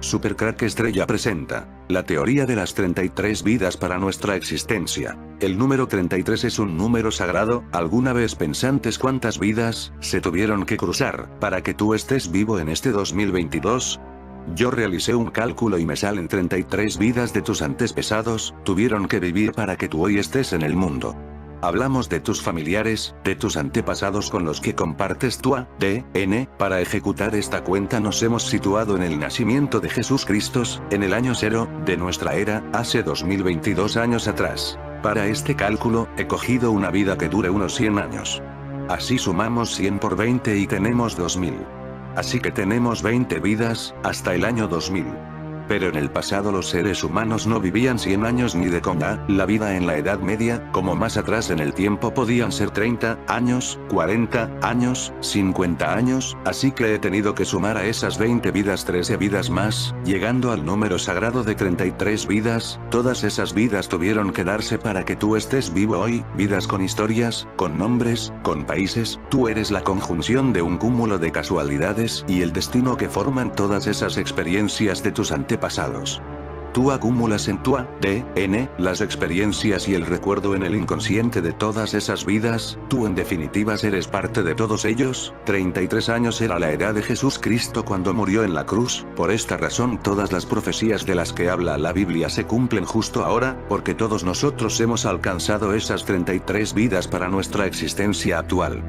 Supercrack Estrella presenta la teoría de las 33 vidas para nuestra existencia. El número 33 es un número sagrado. ¿Alguna vez pensantes cuántas vidas se tuvieron que cruzar para que tú estés vivo en este 2022? Yo realicé un cálculo y me salen 33 vidas de tus antepasados, tuvieron que vivir para que tú hoy estés en el mundo. Hablamos de tus familiares, de tus antepasados con los que compartes tu ADN. Para ejecutar esta cuenta nos hemos situado en el nacimiento de Jesús Cristo, en el año 0 de nuestra era, hace 2022 años atrás. Para este cálculo, he cogido una vida que dure unos 100 años. Así sumamos 100 por 20 y tenemos 2000. Así que tenemos 20 vidas, hasta el año 2000. Pero en el pasado los seres humanos no vivían 100 años ni de coña. La vida en la Edad Media, como más atrás en el tiempo podían ser 30 años, 40 años, 50 años, así que he tenido que sumar a esas 20 vidas 13 vidas más, llegando al número sagrado de 33 vidas. Todas esas vidas tuvieron que darse para que tú estés vivo hoy, vidas con historias, con nombres, con países. Tú eres la conjunción de un cúmulo de casualidades y el destino que forman todas esas experiencias de tus antepasados. Tú acumulas en tu ADN las experiencias y el recuerdo en el inconsciente de todas esas vidas. Tú en definitiva eres parte de todos ellos. 33 años era la edad de Jesús Cristo cuando murió en la cruz. Por esta razón todas las profecías de las que habla la Biblia se cumplen justo ahora, porque todos nosotros hemos alcanzado esas 33 vidas para nuestra existencia actual.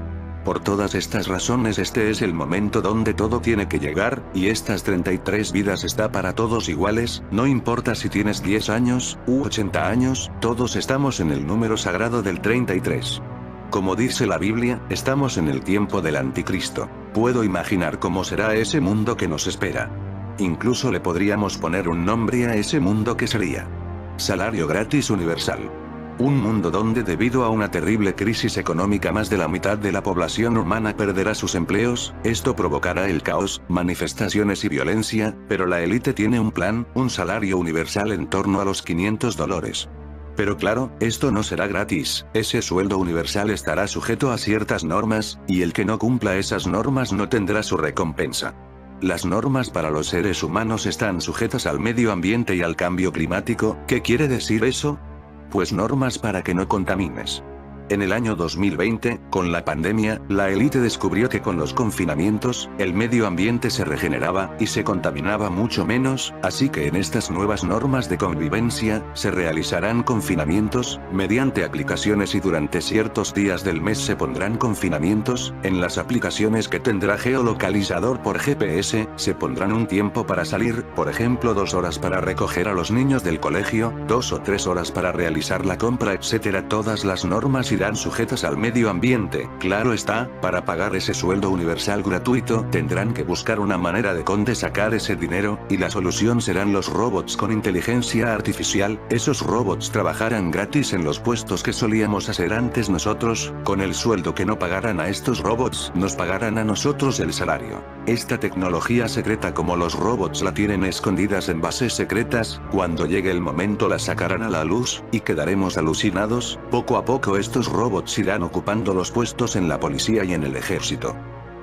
Por todas estas razones este es el momento donde todo tiene que llegar, y estas 33 vidas está para todos iguales, no importa si tienes 10 años, u 80 años, todos estamos en el número sagrado del 33. Como dice la Biblia, estamos en el tiempo del anticristo. Puedo imaginar cómo será ese mundo que nos espera. Incluso le podríamos poner un nombre a ese mundo que sería salario gratis universal. Un mundo donde debido a una terrible crisis económica más de la mitad de la población humana perderá sus empleos. Esto provocará el caos, manifestaciones y violencia, pero la élite tiene un plan, un salario universal en torno a los $500. Pero claro, esto no será gratis, ese sueldo universal estará sujeto a ciertas normas, y el que no cumpla esas normas no tendrá su recompensa. Las normas para los seres humanos están sujetas al medio ambiente y al cambio climático. ¿Qué quiere decir eso? Pues normas para que no contamines. En el año 2020, con la pandemia, la élite descubrió que con los confinamientos, el medio ambiente se regeneraba, y se contaminaba mucho menos, así que en estas nuevas normas de convivencia, se realizarán confinamientos, mediante aplicaciones y durante ciertos días del mes se pondrán confinamientos. En las aplicaciones que tendrá geolocalizador por GPS, se pondrán un tiempo para salir, por ejemplo 2 horas para recoger a los niños del colegio, 2 o 3 horas para realizar la compra, etc. Todas las normas irán sujetas al medio ambiente. Claro está, para pagar ese sueldo universal gratuito, tendrán que buscar una manera de dónde sacar ese dinero, y la solución serán los robots con inteligencia artificial. Esos robots trabajarán gratis en los puestos que solíamos hacer antes nosotros. Con el sueldo que no pagaran a estos robots, nos pagarán a nosotros el salario. Esta tecnología secreta como los robots la tienen escondidas en bases secretas, cuando llegue el momento la sacarán a la luz, y quedaremos alucinados. Poco a poco estos robots irán ocupando los puestos en la policía y en el ejército.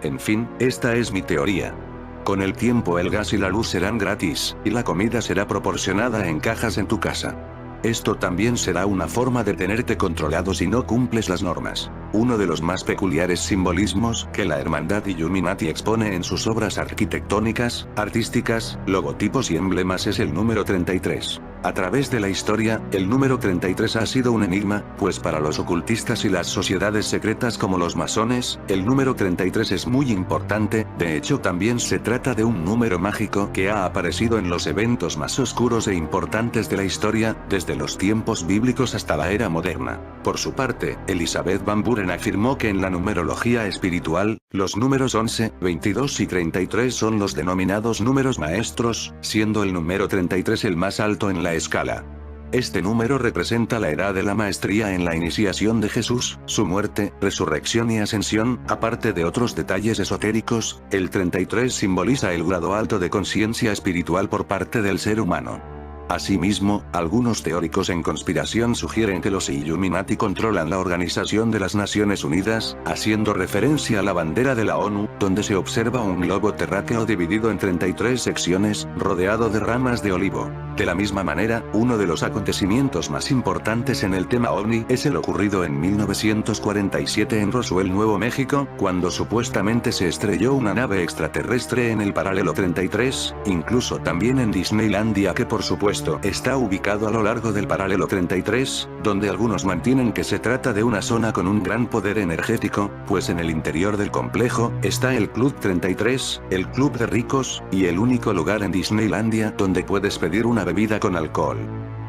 En fin, esta es mi teoría. Con el tiempo el gas y la luz serán gratis, y la comida será proporcionada en cajas en tu casa. Esto también será una forma de tenerte controlado si no cumples las normas. Uno de los más peculiares simbolismos que la Hermandad Illuminati expone en sus obras arquitectónicas, artísticas, logotipos y emblemas es el número 33. A través de la historia, el número 33 ha sido un enigma, pues para los ocultistas y las sociedades secretas como los masones, el número 33 es muy importante. De hecho también se trata de un número mágico que ha aparecido en los eventos más oscuros e importantes de la historia, desde los tiempos bíblicos hasta la era moderna. Por su parte, Elizabeth Van Buren afirmó que en la numerología espiritual, los números 11, 22 y 33 son los denominados números maestros, siendo el número 33 el más alto en la escala. Este número representa la edad de la maestría en la iniciación de Jesús, su muerte, resurrección y ascensión. Aparte de otros detalles esotéricos, el 33 simboliza el grado alto de conciencia espiritual por parte del ser humano. Asimismo, algunos teóricos en conspiración sugieren que los Illuminati controlan la Organización de las Naciones Unidas, haciendo referencia a la bandera de la ONU, donde se observa un globo terráqueo dividido en 33 secciones, rodeado de ramas de olivo. De la misma manera, uno de los acontecimientos más importantes en el tema OVNI es el ocurrido en 1947 en Roswell, Nuevo México, cuando supuestamente se estrelló una nave extraterrestre en el paralelo 33, incluso también en Disneylandia, que por supuesto está ubicado a lo largo del paralelo 33, donde algunos mantienen que se trata de una zona con un gran poder energético, pues en el interior del complejo está el Club 33, el Club de Ricos, y el único lugar en Disneylandia donde puedes pedir una bebida con alcohol.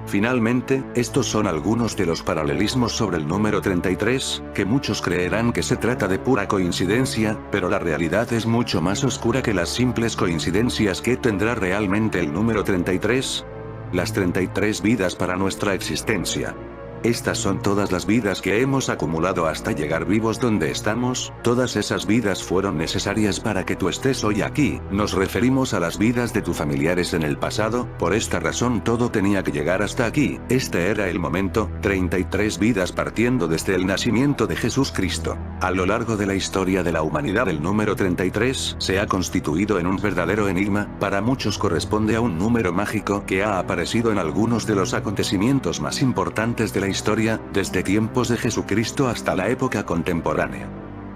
Finalmente, estos son algunos de los paralelismos sobre el número 33, que muchos creerán que se trata de pura coincidencia, pero la realidad es mucho más oscura que las simples coincidencias que tendrá realmente el número 33. Las 33 vidas para nuestra existencia. Estas son todas las vidas que hemos acumulado hasta llegar vivos donde estamos, todas esas vidas fueron necesarias para que tú estés hoy aquí. Nos referimos a las vidas de tus familiares en el pasado, por esta razón todo tenía que llegar hasta aquí. Este era el momento, 33 vidas partiendo desde el nacimiento de Jesús Cristo. A lo largo de la historia de la humanidad el número 33 se ha constituido en un verdadero enigma, para muchos corresponde a un número mágico que ha aparecido en algunos de los acontecimientos más importantes de la historia, desde tiempos de Jesucristo hasta la época contemporánea.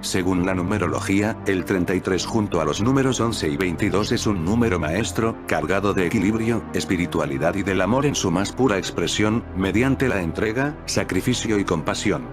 Según la numerología, el 33 junto a los números 11 y 22 es un número maestro, cargado de equilibrio, espiritualidad y del amor en su más pura expresión, mediante la entrega, sacrificio y compasión.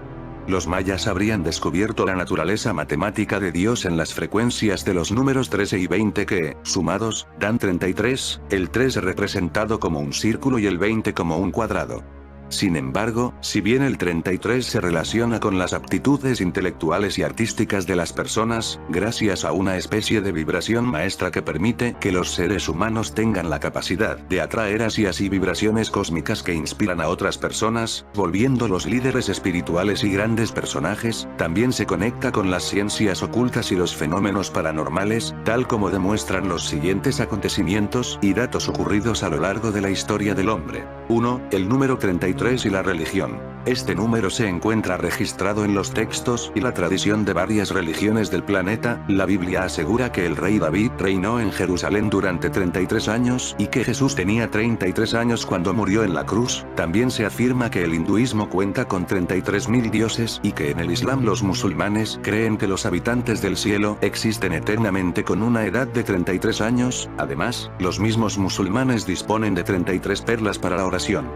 Los mayas habrían descubierto la naturaleza matemática de Dios en las frecuencias de los números 13 y 20 que, sumados, dan 33, el 3 representado como un círculo y el 20 como un cuadrado. Sin embargo, si bien el 33 se relaciona con las aptitudes intelectuales y artísticas de las personas, gracias a una especie de vibración maestra que permite que los seres humanos tengan la capacidad de atraer hacia sí vibraciones cósmicas que inspiran a otras personas, volviéndolos líderes espirituales y grandes personajes, también se conecta con las ciencias ocultas y los fenómenos paranormales, tal como demuestran los siguientes acontecimientos y datos ocurridos a lo largo de la historia del hombre. 1. El número 33 y la religión. Este número se encuentra registrado en los textos y la tradición de varias religiones del planeta. La Biblia asegura que el rey David reinó en Jerusalén durante 33 años y que Jesús tenía 33 años cuando murió en la cruz. También se afirma que el hinduismo cuenta con 33.000 dioses y que en el Islam los musulmanes creen que los habitantes del cielo existen eternamente con una edad de 33 años. Además, los mismos musulmanes disponen de 33 perlas para la oración.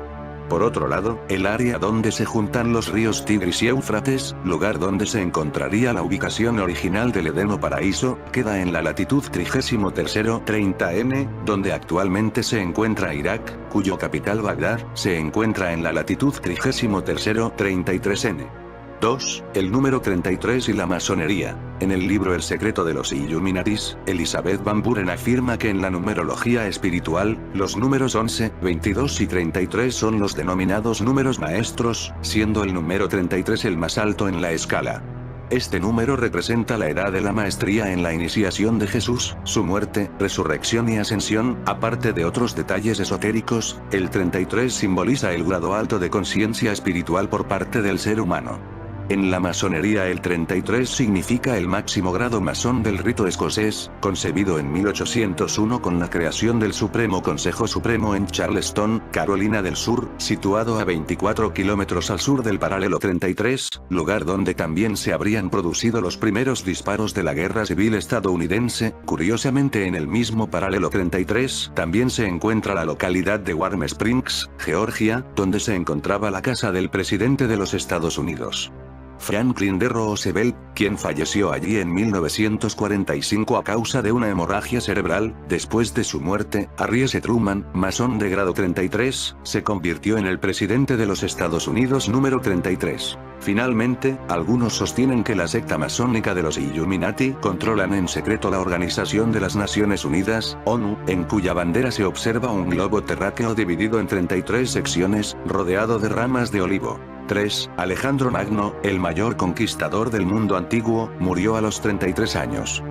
Por otro lado, el área donde se juntan los ríos Tigris y Éufrates, lugar donde se encontraría la ubicación original del Edén o paraíso, queda en la latitud 33°30', donde actualmente se encuentra Irak, cuyo capital Bagdad, se encuentra en la latitud 33°33'. 2. El número 33 y la masonería. En el libro El secreto de los Illuminatis, Elizabeth Van Buren afirma que en la numerología espiritual, los números 11, 22 y 33 son los denominados números maestros, siendo el número 33 el más alto en la escala. Este número representa la edad de la maestría en la iniciación de Jesús, su muerte, resurrección y ascensión. Aparte de otros detalles esotéricos, el 33 simboliza el grado alto de conciencia espiritual por parte del ser humano. En la masonería el 33 significa el máximo grado masón del rito escocés, concebido en 1801 con la creación del Supremo Consejo Supremo en Charleston, Carolina del Sur, situado a 24 kilómetros al sur del paralelo 33, lugar donde también se habrían producido los primeros disparos de la Guerra Civil estadounidense. Curiosamente, en el mismo paralelo 33 también se encuentra la localidad de Warm Springs, Georgia, donde se encontraba la casa del presidente de los Estados Unidos, Franklin D. Roosevelt, quien falleció allí en 1945 a causa de una hemorragia cerebral. Después de su muerte, Harry S. Truman, masón de grado 33, se convirtió en el presidente de los Estados Unidos número 33. Finalmente, algunos sostienen que la secta masónica de los Illuminati controlan en secreto la Organización de las Naciones Unidas, ONU, en cuya bandera se observa un globo terráqueo dividido en 33 secciones, rodeado de ramas de olivo. 3. Alejandro Magno, el mayor conquistador del mundo antiguo, murió a los 33 años.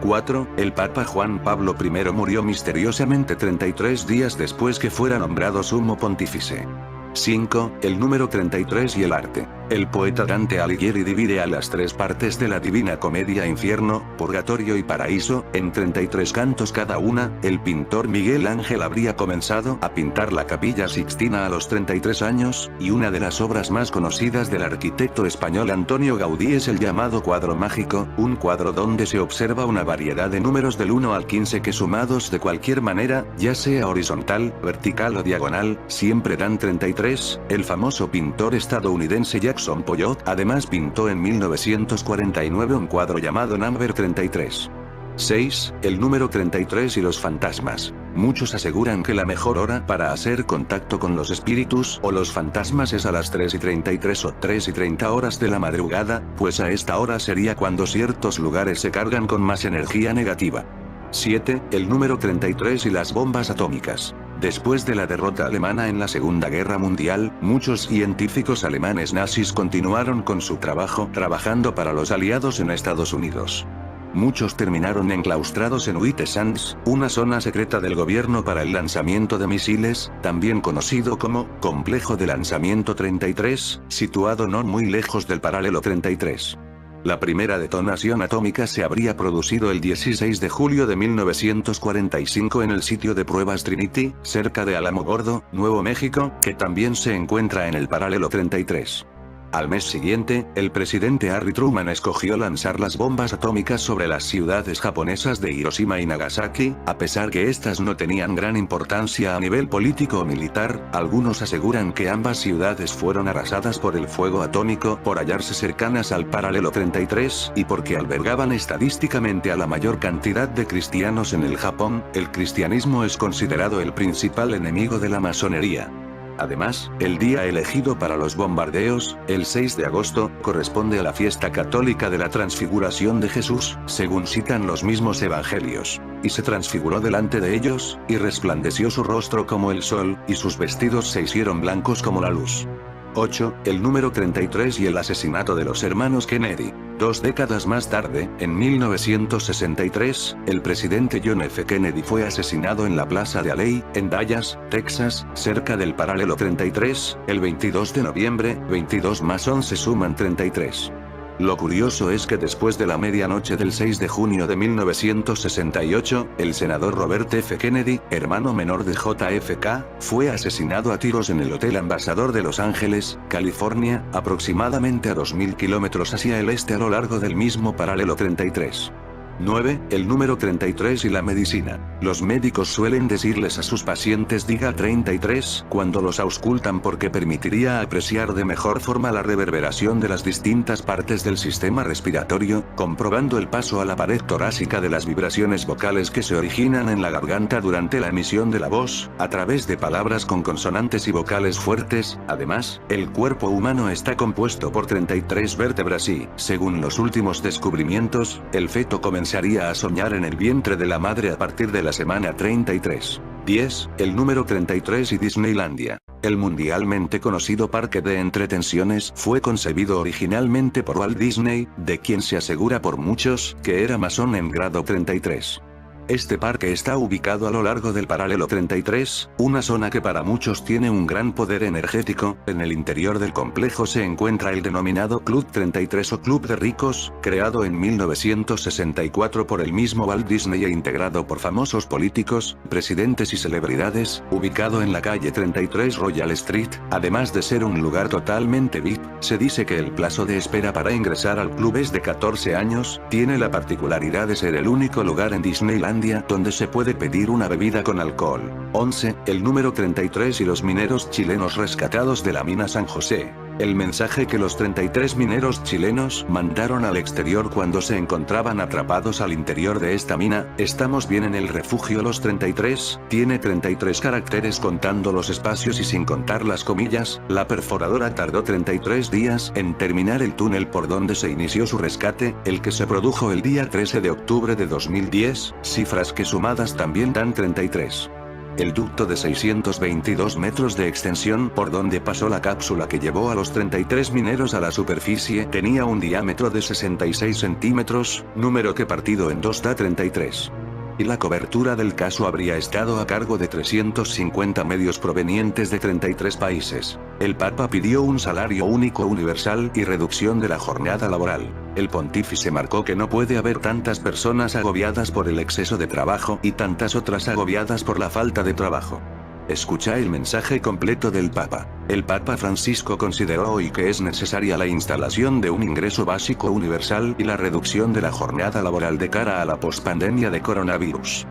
4. El Papa Juan Pablo I murió misteriosamente 33 días después que fuera nombrado sumo pontífice. 5. El número 33 y el arte. El poeta Dante Alighieri divide a las tres partes de la Divina Comedia infierno, purgatorio y paraíso, en 33 cantos cada una. El pintor Miguel Ángel habría comenzado a pintar la Capilla Sixtina a los 33 años, y una de las obras más conocidas del arquitecto español Antonio Gaudí es el llamado cuadro mágico, un cuadro donde se observa una variedad de números del 1 al 15 que sumados de cualquier manera, ya sea horizontal, vertical o diagonal, siempre dan 33. El famoso pintor estadounidense Jackson Pollock además pintó en 1949 un cuadro llamado Number 33. 6. El número 33 y los fantasmas. Muchos aseguran que la mejor hora para hacer contacto con los espíritus o los fantasmas es a las 3:33 o 3:30 horas de la madrugada, pues a esta hora sería cuando ciertos lugares se cargan con más energía negativa. 7. El número 33 y las bombas atómicas. Después de la derrota alemana en la Segunda Guerra Mundial, muchos científicos alemanes nazis continuaron con su trabajo trabajando para los aliados en Estados Unidos. Muchos terminaron enclaustrados en White Sands, una zona secreta del gobierno para el lanzamiento de misiles, también conocido como Complejo de Lanzamiento 33, situado no muy lejos del paralelo 33. La primera detonación atómica se habría producido el 16 de julio de 1945 en el sitio de pruebas Trinity, cerca de Alamogordo, Nuevo México, que también se encuentra en el paralelo 33. Al mes siguiente, el presidente Harry Truman escogió lanzar las bombas atómicas sobre las ciudades japonesas de Hiroshima y Nagasaki, a pesar que estas no tenían gran importancia a nivel político o militar. Algunos aseguran que ambas ciudades fueron arrasadas por el fuego atómico por hallarse cercanas al paralelo 33 y porque albergaban estadísticamente a la mayor cantidad de cristianos en el Japón. El cristianismo es considerado el principal enemigo de la masonería. Además, el día elegido para los bombardeos, el 6 de agosto, corresponde a la fiesta católica de la transfiguración de Jesús, según citan los mismos evangelios. Y se transfiguró delante de ellos, y resplandeció su rostro como el sol, y sus vestidos se hicieron blancos como la luz. 8. El número 33 y el asesinato de los hermanos Kennedy. 2 décadas más tarde, en 1963, el presidente John F. Kennedy fue asesinado en la Plaza de Aley, en Dallas, Texas, cerca del paralelo 33, el 22 de noviembre. 22 más 11 suman 33. Lo curioso es que después de la medianoche del 6 de junio de 1968, el senador Robert F. Kennedy, hermano menor de JFK, fue asesinado a tiros en el Hotel Ambassador de Los Ángeles, California, aproximadamente a 2.000 kilómetros hacia el este a lo largo del mismo paralelo 33. 9. El número 33 y la medicina. Los médicos suelen decirles a sus pacientes diga 33 cuando los auscultan porque permitiría apreciar de mejor forma la reverberación de las distintas partes del sistema respiratorio, comprobando el paso a la pared torácica de las vibraciones vocales que se originan en la garganta durante la emisión de la voz, a través de palabras con consonantes y vocales fuertes. Además, el cuerpo humano está compuesto por 33 vértebras y, según los últimos descubrimientos, el feto comenzaría a soñar en el vientre de la madre a partir de la semana 33. 10. El número 33 y Disneylandia. El mundialmente conocido parque de entretenciones fue concebido originalmente por Walt Disney, de quien se asegura por muchos que era masón en grado 33. Este parque está ubicado a lo largo del paralelo 33, una zona que para muchos tiene un gran poder energético. En el interior del complejo se encuentra el denominado Club 33 o Club de Ricos, creado en 1964 por el mismo Walt Disney e integrado por famosos políticos, presidentes y celebridades, ubicado en la calle 33 Royal Street. Además de ser un lugar totalmente VIP, se dice que el plazo de espera para ingresar al club es de 14 años, tiene la particularidad de ser el único lugar en Disneyland donde se puede pedir una bebida con alcohol. 11. El número 33 y los mineros chilenos rescatados de la mina San José. El mensaje que los 33 mineros chilenos mandaron al exterior cuando se encontraban atrapados al interior de esta mina: estamos bien en el refugio Los 33, tiene 33 caracteres contando los espacios y sin contar las comillas. La perforadora tardó 33 días en terminar el túnel por donde se inició su rescate, el que se produjo el día 13 de octubre de 2010, cifras que sumadas también dan 33. El ducto de 622 metros de extensión por donde pasó la cápsula que llevó a los 33 mineros a la superficie tenía un diámetro de 66 centímetros, número que partido en dos da 33. Y la cobertura del caso habría estado a cargo de 350 medios provenientes de 33 países. El Papa pidió un salario único universal y reducción de la jornada laboral. El pontífice marcó que no puede haber tantas personas agobiadas por el exceso de trabajo y tantas otras agobiadas por la falta de trabajo. Escucha el mensaje completo del Papa. El Papa Francisco consideró hoy que es necesaria la instalación de un ingreso básico universal y la reducción de la jornada laboral de cara a la pospandemia de coronavirus.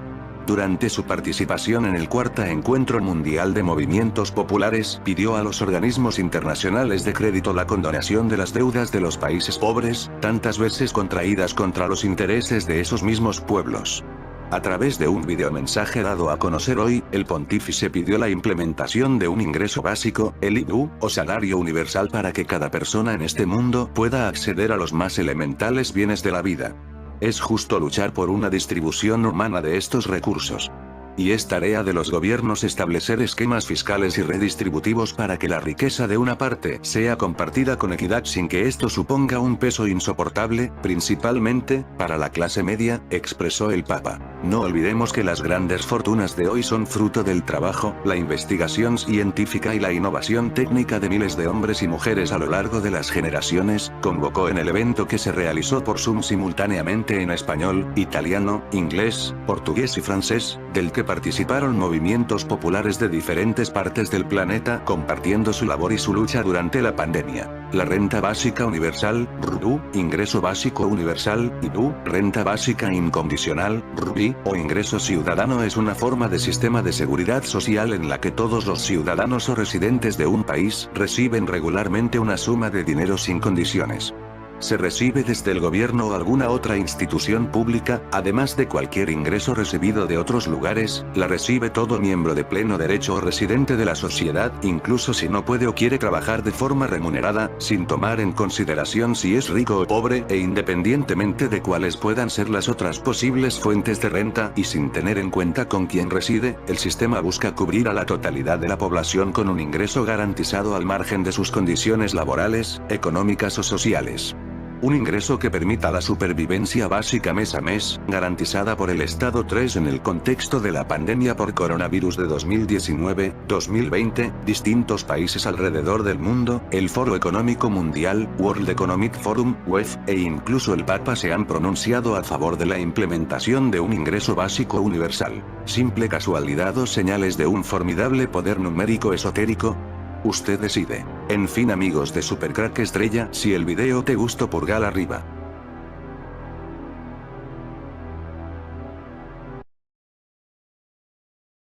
Durante su participación en el Cuarto Encuentro Mundial de Movimientos Populares, pidió a los organismos internacionales de crédito la condonación de las deudas de los países pobres, tantas veces contraídas contra los intereses de esos mismos pueblos. A través de un videomensaje dado a conocer hoy, el pontífice pidió la implementación de un ingreso básico, el IBU, o salario universal para que cada persona en este mundo pueda acceder a los más elementales bienes de la vida. Es justo luchar por una distribución humana de estos recursos. Y es tarea de los gobiernos establecer esquemas fiscales y redistributivos para que la riqueza de una parte sea compartida con equidad sin que esto suponga un peso insoportable, principalmente, para la clase media, expresó el Papa. No olvidemos que las grandes fortunas de hoy son fruto del trabajo, la investigación científica y la innovación técnica de miles de hombres y mujeres a lo largo de las generaciones, convocó en el evento que se realizó por Zoom simultáneamente en español, italiano, inglés, portugués y francés, del que participaron movimientos populares de diferentes partes del planeta compartiendo su labor y su lucha durante la pandemia. La renta básica universal, RBU, ingreso básico universal, IBU, renta básica incondicional, RBI, o ingreso ciudadano es una forma de sistema de seguridad social en la que todos los ciudadanos o residentes de un país reciben regularmente una suma de dinero sin condiciones. Se recibe desde el gobierno o alguna otra institución pública, además de cualquier ingreso recibido de otros lugares, la recibe todo miembro de pleno derecho o residente de la sociedad, incluso si no puede o quiere trabajar de forma remunerada, sin tomar en consideración si es rico o pobre, e independientemente de cuáles puedan ser las otras posibles fuentes de renta, y sin tener en cuenta con quién reside, el sistema busca cubrir a la totalidad de la población con un ingreso garantizado al margen de sus condiciones laborales, económicas o sociales. Un ingreso que permita la supervivencia básica mes a mes, garantizada por el Estado 3 en el contexto de la pandemia por coronavirus de 2019-2020, distintos países alrededor del mundo, el Foro Económico Mundial, World Economic Forum, WEF, e incluso el Papa se han pronunciado a favor de la implementación de un ingreso básico universal. ¿Simple casualidad o señales de un formidable poder numérico esotérico? Usted decide. En fin amigos de Supercrack Estrella, si el video te gustó pulgar arriba.